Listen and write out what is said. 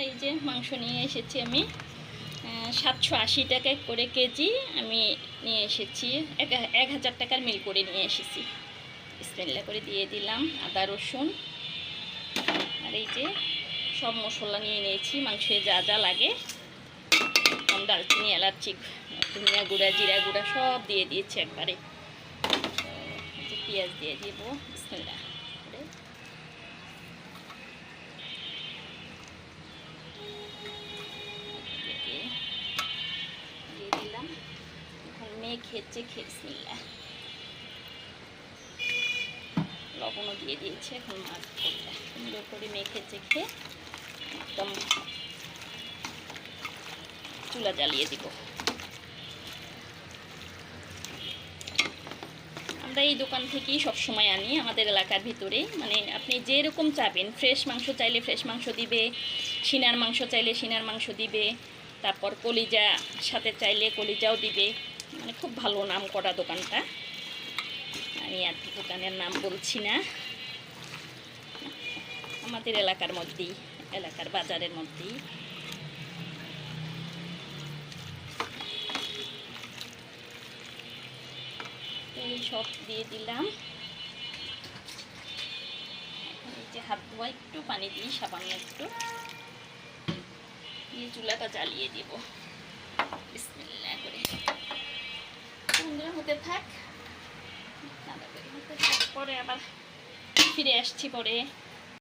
এই যে মাংস নিয়ে এসেছি আমি 780 টাকা করে কেজি আমি নিয়ে এসেছি। 1000 টাকার মিল করে নিয়ে এসেছি। বিসমিল্লাহ করে দিয়ে দিলাম আদা রসুন, আর এই যে সব মশলা নিয়ে নিয়েছি মাংসে যা যা লাগে। দালচিনি, এলাচি, ধনিয়া গুঁড়া, জিরা গুঁড়া সব দিয়ে দিয়েছি একবারে। পেঁয়াজ দিয়ে দিব বিসমিল্লাহ করে। দিয়ে দিলাম, এখন মেখেছে বিসমিল্লাহ। লবণও দিয়ে দিয়েছি, এখন মাছ সুন্দর করে মেখে চেখে একদম চুলা জ্বালিয়ে দিব। আমরা এই দোকান থেকেই সবসময় আনি, আমাদের এলাকার ভিতরে। মানে আপনি যেরকম চাবেন, ফ্রেশ মাংস চাইলে ফ্রেশ মাংস দিবে, সিনার মাংস চাইলে সিনার মাংস দিবে, তারপর কলিজা সাথে চাইলে কলিজাও দিবে। মানে খুব ভালো নাম করা দোকানটা, আমি আর দোকানের নাম বলছি না। আমাদের এলাকার মধ্যেই, এলাকার বাজারের মধ্যেই। এই সব দিয়ে দিলাম। এখন এই যে হাত ধোয়া একটু পানি দিই, সামান্য একটু দিয়ে চুলাটা জ্বালিয়ে দিব বিসমিল্লাহ করে। সুন্দর হতে থাক, পরে আবার ফিরে আসছি পরে।